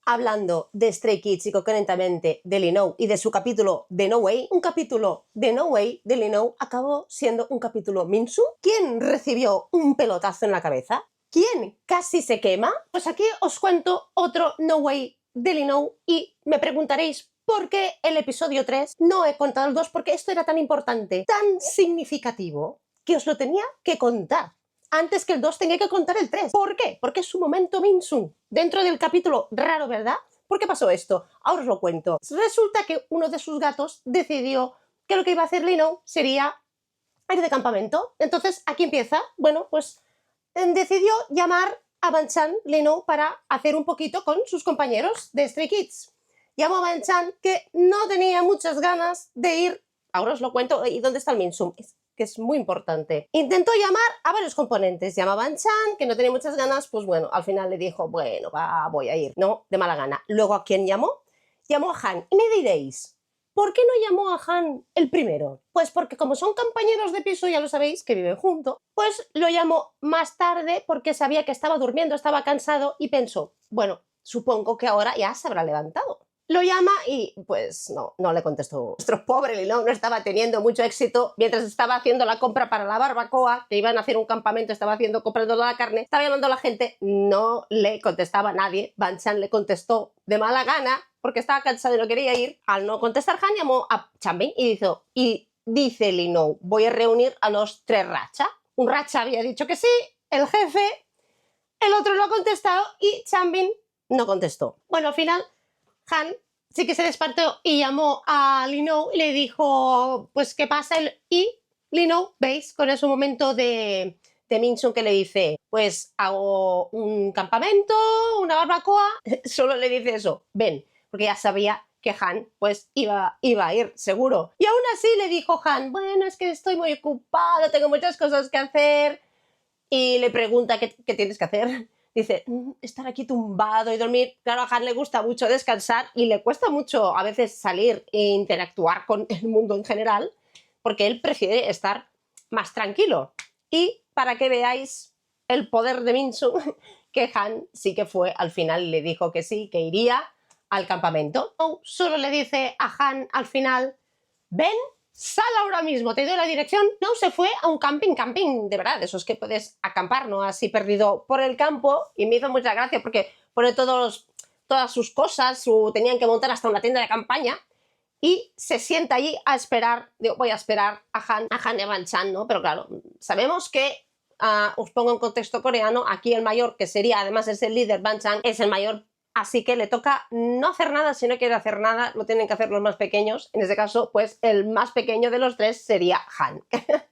hablando de Stray Kids y concretamente de Lee Know y de su capítulo de No Way, un capítulo de No Way de Lee Know acabó siendo un capítulo Minsu. ¿Quién recibió un pelotazo en la cabeza? ¿Quién casi se quema? Pues aquí os cuento otro No Way de Lee Know y me preguntaréis por qué el episodio 3 no he contado el 2, porque esto era tan importante, tan significativo, que os lo tenía que contar. Antes que el 2 tenía que contar el 3. ¿Por qué? Porque es su momento Minsu. Dentro del capítulo raro, ¿verdad? ¿Por qué pasó esto? Ahora os lo cuento. Resulta que uno de sus gatos decidió que lo que iba a hacer Lee Know sería ir de campamento. Entonces, aquí empieza. Bueno, pues decidió llamar a Banchan Lee Know para hacer un poquito con sus compañeros de Stray Kids. Llamó a Banchan, que no tenía muchas ganas de ir. Ahora os lo cuento. ¿Y dónde está el Minsu? Que es muy importante. Intentó llamar a varios componentes. Llamaba a Banchan, que no tenía muchas ganas, pues bueno, al final le dijo, bueno, va, voy a ir. No, de mala gana. Luego, ¿a quién llamó? Llamó a Han. Y me diréis, ¿por qué no llamó a Han el primero? Pues porque como son compañeros de piso, ya lo sabéis, que viven juntos, pues lo llamó más tarde porque sabía que estaba durmiendo, estaba cansado y pensó, bueno, supongo que ahora ya se habrá levantado. Lo llama y pues no le contestó. Nuestro pobre Lee Know no estaba teniendo mucho éxito mientras estaba haciendo la compra para la barbacoa, que iban a hacer un campamento, estaba comprando la carne, estaba llamando a la gente, no le contestaba nadie. Banchan le contestó de mala gana porque estaba cansado y no quería ir. Al no contestar, Han llamó a Chanbin y dice Lee Know, voy a reunir a los 3 Racha. Un Racha había dicho que sí, el jefe, el otro lo ha contestado y Chanbin no contestó. Bueno, al final Han sí que se despertó y llamó a Lee Know y le dijo, pues, ¿qué pasa? Y Lee Know, ¿veis? Con ese momento de Minsun que le dice, pues, hago un campamento, una barbacoa, solo le dice eso, ven, porque ya sabía que Han, pues, iba a ir, seguro. Y aún así le dijo Han, bueno, es que estoy muy ocupado, tengo muchas cosas que hacer. Y le pregunta, ¿qué tienes que hacer? Dice, estar aquí tumbado y dormir. Claro, a Han le gusta mucho descansar y le cuesta mucho a veces salir e interactuar con el mundo en general, porque él prefiere estar más tranquilo. Y para que veáis el poder de Minsu, que Han sí que fue al final y le dijo que sí, que iría al campamento. Solo le dice a Han al final, ven, sal ahora mismo, te doy la dirección. No, se fue a un camping de verdad, esos que puedes acampar, ¿no? Así perdido por el campo, y me hizo mucha gracia porque pone todas sus cosas, tenían que montar hasta una tienda de campaña, y se sienta allí a esperar. Digo, voy a esperar a Han y a Banchan, ¿no? Pero claro, sabemos que, os pongo en contexto coreano, aquí el mayor, que sería, además es el líder, Banchan, es el mayor. Así que le toca no hacer nada. Si no quiere hacer nada, lo tienen que hacer los más pequeños. En este caso, pues el más pequeño de los 3 sería Han,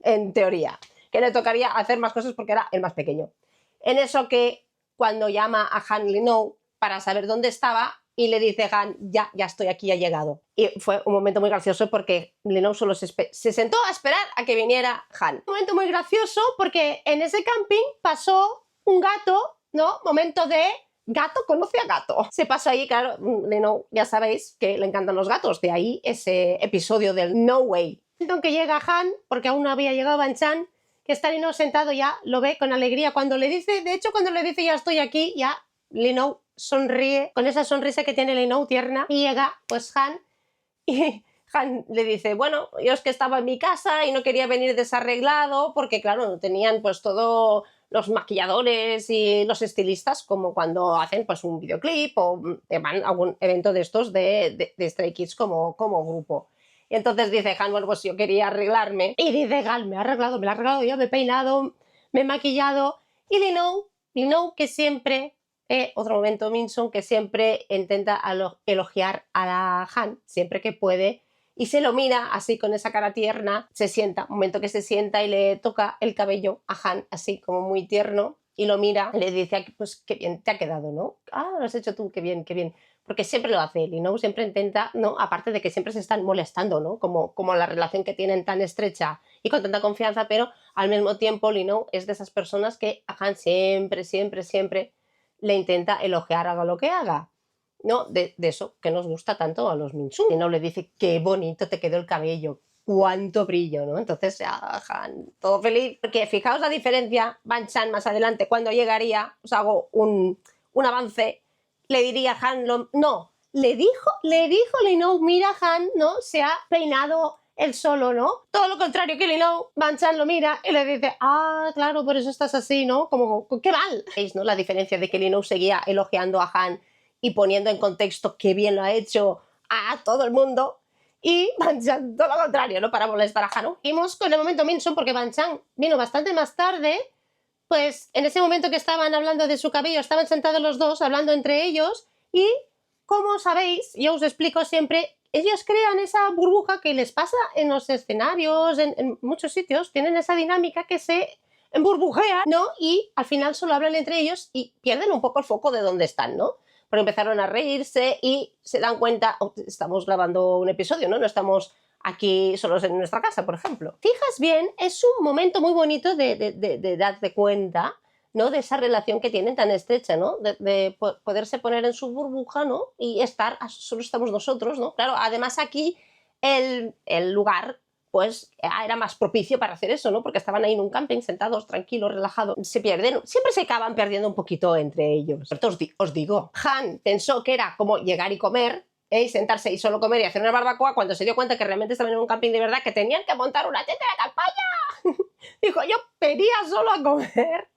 en teoría, que le tocaría hacer más cosas porque era el más pequeño. En eso que cuando llama a Han Lee Know para saber dónde estaba y le dice Han, ya estoy aquí, ya he llegado. Y fue un momento muy gracioso porque Lee Know solo se sentó a esperar a que viniera Han. Un momento muy gracioso porque en ese camping pasó un gato, ¿no? Momento de gato conoce a gato. Se pasó ahí, claro, Lee Know, ya sabéis que le encantan los gatos, de ahí ese episodio del No Way. Aunque llega Han, porque aún no había llegado Banchan, que está Lee Know sentado, ya lo ve con alegría. Cuando le dice, de hecho, cuando le dice ya estoy aquí, ya Lee Know sonríe, con esa sonrisa que tiene Lee Know tierna, y llega pues Han, y Han le dice, bueno, yo es que estaba en mi casa y no quería venir desarreglado, porque claro, no tenían pues todo los maquilladores y los estilistas como cuando hacen pues un videoclip o van a algún evento de estos de Stray Kids como grupo. Y entonces dice Han, bueno, pues yo quería arreglarme. Y dice Han, me lo he arreglado yo, me he peinado, me he maquillado. Y Lee Know que siempre, otro momento Minsun, que siempre intenta elogiar a la Han, siempre que puede, y se lo mira así con esa cara tierna, se sienta, un momento que se sienta y le toca el cabello a Han, así como muy tierno, y lo mira y le dice, pues qué bien te ha quedado, ¿no? Ah, lo has hecho tú, qué bien, qué bien. Porque siempre lo hace él, y ¿no? Siempre intenta, ¿no? Aparte de que siempre se están molestando, ¿no? Como la relación que tienen tan estrecha y con tanta confianza, pero al mismo tiempo Lee Know es de esas personas que a Han siempre le intenta elogiar, haga lo que haga, ¿no? De eso que nos gusta tanto a los Minsu. Y no le dice, qué bonito te quedó el cabello, cuánto brillo, ¿no? Entonces ya Han, todo feliz. Porque fijaos la diferencia, Banchan más adelante, cuando llegaría, os hago un avance. le diría a Han, no, le dijo Linou, mira Han, ¿no? Se ha peinado él solo, ¿no? Todo lo contrario que Linou, Ban-Chan lo mira y le dice, ah, claro, por eso estás así, ¿no? Como, qué mal. ¿Veis, no? La diferencia de que Linou seguía elogiando a Han y poniendo en contexto qué bien lo ha hecho a todo el mundo, y Ban-Chan todo lo contrario, ¿no? Para molestar a Han, ¿no? Seguimos con el momento Min-sun porque Ban-Chan vino bastante más tarde. Pues en ese momento que estaban hablando de su cabello, estaban sentados los dos hablando entre ellos y, como sabéis, yo os explico siempre, ellos crean esa burbuja que les pasa en los escenarios, en muchos sitios, tienen esa dinámica que se emburbujea, ¿no? Y al final solo hablan entre ellos y pierden un poco el foco de dónde están, ¿no? Porque empezaron a reírse y se dan cuenta, oh, estamos grabando un episodio, ¿no? No estamos aquí solos en nuestra casa, por ejemplo. Fijas bien, es un momento muy bonito de darte cuenta, ¿no? De esa relación que tienen tan estrecha, ¿no? De poderse poner en su burbuja, ¿no? Y estar, solo estamos nosotros, ¿no? Claro, además aquí el lugar, pues, era más propicio para hacer eso, ¿no? Porque estaban ahí en un camping, sentados, tranquilos, relajados. Se pierden, siempre se acaban perdiendo un poquito entre ellos. Pero os digo, Han pensó que era como llegar y comer, y sentarse y solo comer y hacer una barbacoa, cuando se dio cuenta que realmente estaban en un camping de verdad, que tenían que montar una tienda de campaña. Dijo, yo pedía solo a comer.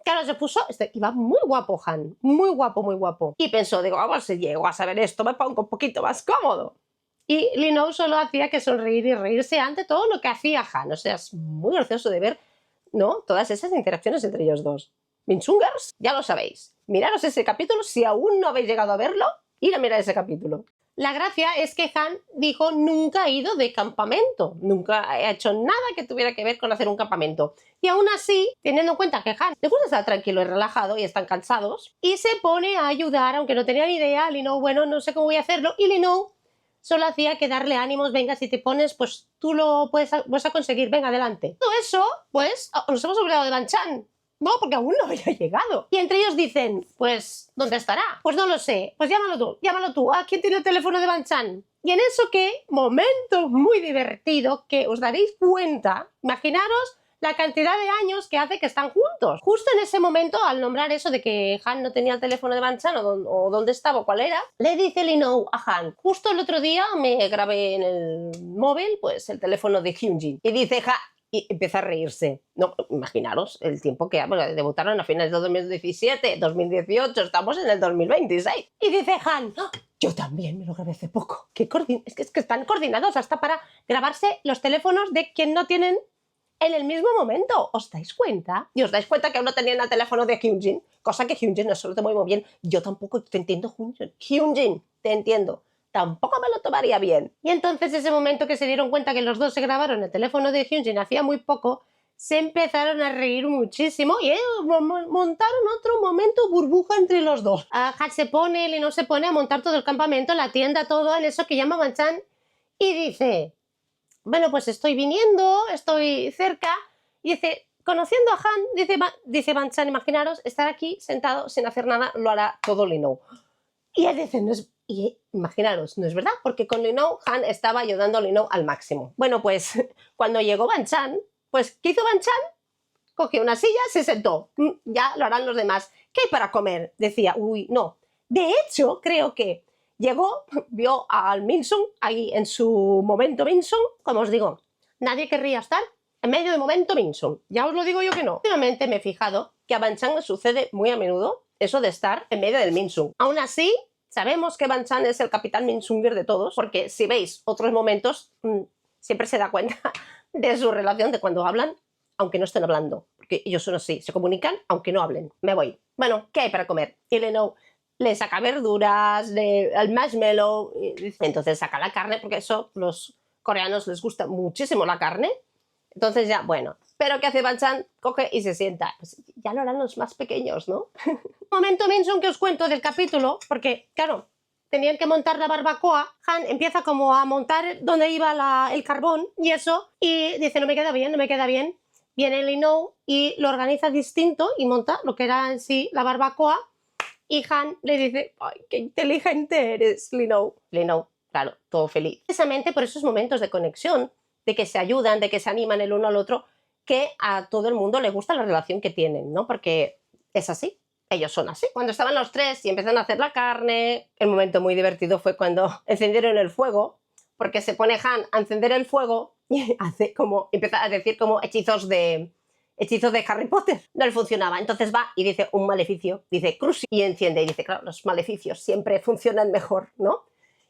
Claro, se puso, iba muy guapo Han, muy guapo, muy guapo. Y pensó, digo, vamos, si llego a saber esto, me pongo un poquito más cómodo. Y Linou solo hacía que sonreír y reírse ante todo lo que hacía Han. O sea, es muy gracioso de ver, ¿no? Todas esas interacciones entre ellos dos. Minchungers, ya lo sabéis. Miraros ese capítulo, si aún no habéis llegado a verlo, ir a mirar ese capítulo. La gracia es que Han dijo nunca ha ido de campamento, nunca ha hecho nada que tuviera que ver con hacer un campamento. Y aún así, teniendo en cuenta que Han le gusta estar tranquilo y relajado y están cansados, y se pone a ayudar, aunque no tenía ni idea, Linou, bueno, no sé cómo voy a hacerlo, y Linou solo hacía que darle ánimos, venga, si te pones, pues tú lo vas a conseguir, venga, adelante. Todo eso, pues, nos hemos olvidado de Ban-Chan. No, porque aún no había llegado. Y entre ellos dicen, pues, ¿dónde estará? Pues no lo sé. Pues llámalo tú. ¿A quién tiene el teléfono de Ban-Chan? Y en eso momento muy divertido, que os daréis cuenta, imaginaros la cantidad de años que hace que están juntos. Justo en ese momento, al nombrar eso de que Han no tenía el teléfono de Ban-Chan o dónde estaba o cuál era, le dice Linou a Han, justo el otro día me grabé en el móvil, pues, el teléfono de Hyunjin. Y dice y empieza a reírse. No, imaginaros el tiempo que bueno, debutaron a finales de 2017, 2018, estamos en el 2026. Y dice Han, ¡oh! Yo también me lo grabé hace poco. Es que están coordinados hasta para grabarse los teléfonos de quien no tienen en el mismo momento. ¿Os dais cuenta? Y os dais cuenta que aún no tenían el teléfono de Hyunjin, cosa que Hyunjin no solo te mueve muy bien. Yo tampoco te entiendo, Hyunjin, te entiendo. Tampoco me lo tomaría bien. Y entonces ese momento que se dieron cuenta que los dos se grabaron el teléfono de Hyunjin hacía muy poco, se empezaron a reír muchísimo y montaron otro momento burbuja entre los dos. Han se pone, Linou se pone a montar todo el campamento, la tienda, todo en eso que llama Ban-Chan y dice, bueno, pues estoy viniendo, estoy cerca, y dice, conociendo a Han, dice Ban-Chan, imaginaros, estar aquí sentado sin hacer nada, lo hará todo Linou. Y él dice, imaginaros, no es verdad, porque con Linou, Han estaba ayudando a Linou al máximo. Bueno, pues cuando llegó Ban-Chan, pues ¿qué hizo Ban-Chan? Cogió una silla, se sentó. Ya lo harán los demás. ¿Qué hay para comer? Decía, uy, no. De hecho, creo que llegó, vio al Min-sun ahí en su momento Min-sun. Como os digo, nadie querría estar en medio de momento Min-sun. Ya os lo digo yo que no. Últimamente me he fijado que a Ban-Chan le sucede muy a menudo eso de estar en medio del Min-sun. Aún así, sabemos que Ban-Chan es el capitán Min-sunger de todos, porque si veis otros momentos, siempre se da cuenta de su relación, de cuando hablan, aunque no estén hablando, porque ellos son así, se comunican aunque no hablen. Me voy. Bueno, ¿qué hay para comer? Y Linou le saca verduras, el marshmallow, entonces saca la carne, porque eso los coreanos les gusta muchísimo la carne. Entonces ya, bueno, pero ¿qué hace Ban-Chan? Coge y se sienta. Pues ya lo harán los más pequeños, ¿no? Momento Min-sun que os cuento del capítulo, porque, claro, tenían que montar la barbacoa. Han empieza como a montar donde iba el carbón y eso, y dice, no me queda bien, no me queda bien. Viene Linou y lo organiza distinto y monta lo que era en sí la barbacoa. Y Han le dice, ¡ay, qué inteligente eres, Linou! Linou, claro, todo feliz. Precisamente por esos momentos de conexión, de que se ayudan, de que se animan el uno al otro, que a todo el mundo le gusta la relación que tienen, ¿no? Porque es así. Ellos son así. Cuando estaban los tres y empezaron a hacer la carne, el momento muy divertido fue cuando encendieron el fuego, porque se pone Han a encender el fuego y empieza a decir como hechizos de Harry Potter. No le funcionaba. Entonces va y dice un maleficio, dice Cruci, y enciende y dice, claro, los maleficios siempre funcionan mejor, ¿no?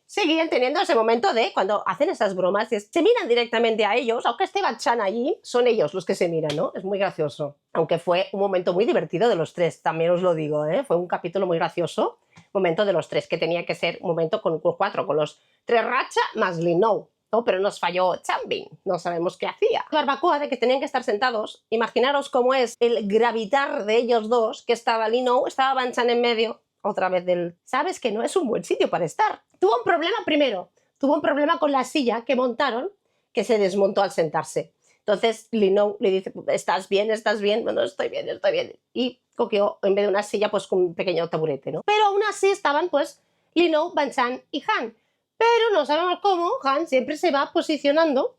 Seguían teniendo ese momento de cuando hacen esas bromas, se miran directamente a ellos, aunque esté Chan allí, son ellos los que se miran, ¿no? Es muy gracioso. Aunque fue un momento muy divertido de los tres, también os lo digo, ¿eh? Fue un capítulo muy gracioso, momento de los tres, que tenía que ser un momento con cuatro, con los tres Ratcha más Linou, ¿no? Pero nos falló Chanbin, no sabemos qué hacía. La barbacoa de que tenían que estar sentados, imaginaros cómo es el gravitar de ellos dos, que estaba Linou, estaba Van Chan en medio, otra vez sabes que no es un buen sitio para estar. Tuvo un problema primero, tuvo un problema con la silla que montaron, que se desmontó al sentarse. Entonces Linou le dice, ¿estás bien? ¿Estás bien? Bueno, estoy bien, estoy bien. Y cogió, en vez de una silla, pues con un pequeño taburete, ¿no? Pero aún así estaban, pues, Linou, Van Chan y Han. Pero no sabemos cómo Han siempre se va posicionando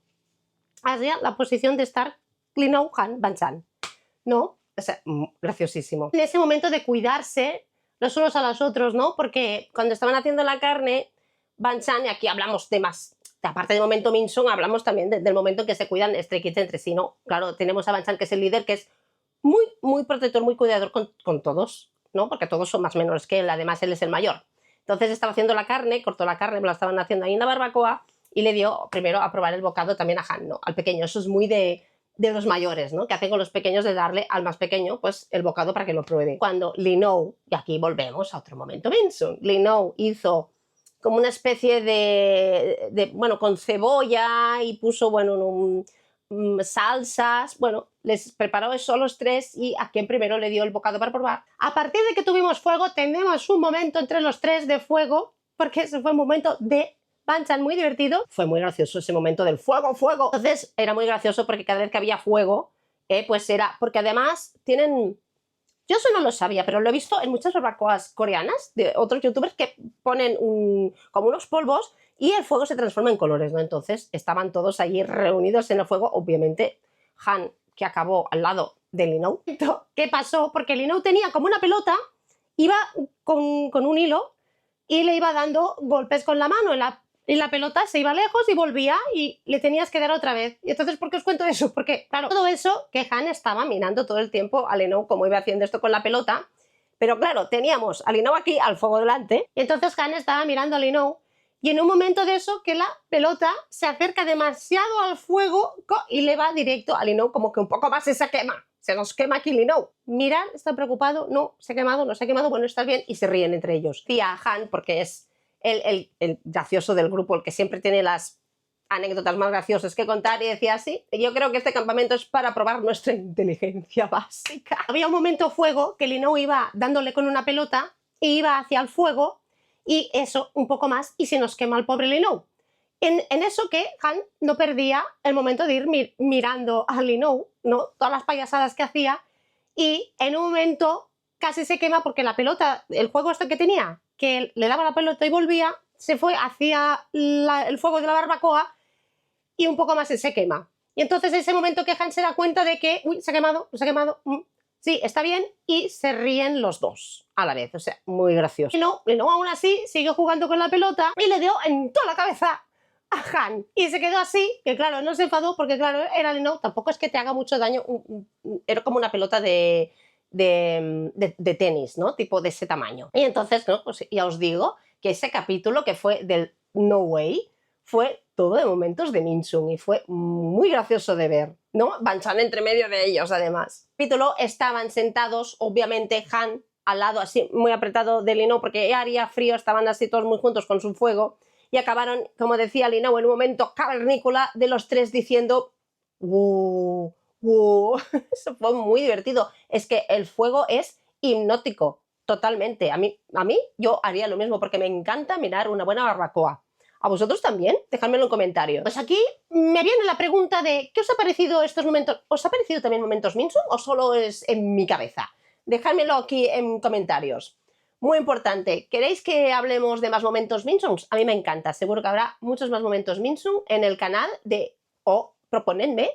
hacia la posición de estar Linou, Han, Van Chan. ¿No? O sea, graciosísimo. En ese momento de cuidarse los unos a los otros, ¿no? Porque cuando estaban haciendo la carne, Van Chan, y aquí hablamos de más, aparte del momento Min Sung, hablamos también del momento en que se cuidan Stray Kids entre sí, ¿no? Claro, tenemos a Van Chan, que es el líder, que es muy, muy protector, muy cuidador con todos, ¿no? Porque todos son más menores que él, además él es el mayor. Entonces estaba haciendo la carne, cortó la carne, me la estaban haciendo ahí en la barbacoa, y le dio primero a probar el bocado también a Han, ¿no? Al pequeño. Eso es muy de los mayores, ¿no? Que hacen con los pequeños, de darle al más pequeño pues el bocado para que lo pruebe. Cuando Linou, y aquí volvemos a otro momento Min Sung, Linou hizo como una especie bueno, con cebolla y puso, bueno, salsas, bueno, les preparó eso a los tres y a quien primero le dio el bocado para probar. A partir de que tuvimos fuego, tenemos un momento entre los tres de fuego, porque ese fue un momento de Van Chan muy divertido. Fue muy gracioso ese momento del fuego, fuego. Entonces era muy gracioso porque cada vez que había fuego, pues era... Porque además tienen... Yo eso no lo sabía, pero lo he visto en muchas barbacoas coreanas de otros youtubers que ponen como unos polvos y el fuego se transforma en colores, ¿no? Entonces estaban todos allí reunidos en el fuego. Obviamente Han, que acabó al lado de Linou. ¿Qué pasó? Porque Linou tenía como una pelota, iba con un hilo y le iba dando golpes con la mano y la pelota se iba lejos y volvía y le tenías que dar otra vez. Y entonces, ¿por qué os cuento eso? Porque, claro, todo eso que Han estaba mirando todo el tiempo a Linou cómo iba haciendo esto con la pelota, pero claro, teníamos a Linou aquí al fuego delante, y entonces Han estaba mirando a Linou y en un momento de eso que la pelota se acerca demasiado al fuego y le va directo a Linou, como que un poco más y se quema. Se nos quema aquí Linou. Miran, está preocupado, no, se ha quemado, no se ha quemado, bueno, está bien, y se ríen entre ellos. Tía Han, porque es el gracioso del grupo, el que siempre tiene las anécdotas más graciosas que contar, y decía así, yo creo que este campamento es para probar nuestra inteligencia básica. Había un momento fuego que Linou iba dándole con una pelota e iba hacia el fuego y eso un poco más y se nos quema el pobre Linou. En eso que Han no perdía el momento de ir mirando a Linou, ¿no? Todas las payasadas que hacía, y en un momento casi se quema porque la pelota, el juego este que tenía, que le daba la pelota y volvía, se fue hacia el fuego de la barbacoa y un poco más se quema. Y entonces ese momento que Han se da cuenta de que, uy, se ha quemado, se ha quemado, sí, está bien, y se ríen los dos a la vez, o sea, muy gracioso. Y no, aún así, siguió jugando con la pelota y le dio en toda la cabeza a Han. Y se quedó así, que claro, no se enfadó porque claro, era no, tampoco es que te haga mucho daño, era como una pelota de tenis, ¿no? Tipo de ese tamaño. Y entonces, ¿no? Pues ya os digo que ese capítulo que fue del No Way fue todo de momentos de Min Sung y fue muy gracioso de ver, ¿no? Van Chan entre medio de ellos, además. El capítulo estaban sentados, obviamente, Han al lado así muy apretado de Linou porque ya haría frío, estaban así todos muy juntos con su fuego y acabaron, como decía Linou, en un momento cavernícola de los tres diciendo ¡wow! ¡Wow! Eso fue muy divertido. Es que el fuego es hipnótico, totalmente. A mí yo haría lo mismo porque me encanta mirar una buena barbacoa. ¿A vosotros también? Dejádmelo en comentarios. Pues aquí me viene la pregunta de ¿qué os ha parecido estos momentos? ¿Os ha parecido también momentos Min Sung o solo es en mi cabeza? Dejádmelo aquí en comentarios. Muy importante, ¿queréis que hablemos de más momentos Min Sung? A mí me encanta, seguro que habrá muchos más momentos Min Sung en el canal o proponedme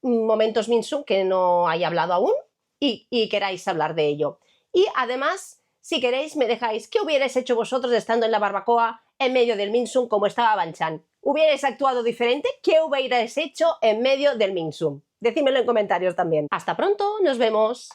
momentos Min Sung que no haya hablado aún y queráis hablar de ello. Y además, si queréis, me dejáis qué hubierais hecho vosotros estando en la barbacoa en medio del Minsum como estaba Banchan. ¿Hubierais actuado diferente? ¿Qué hubierais hecho en medio del Minsum? Decídmelo en comentarios también. Hasta pronto, nos vemos.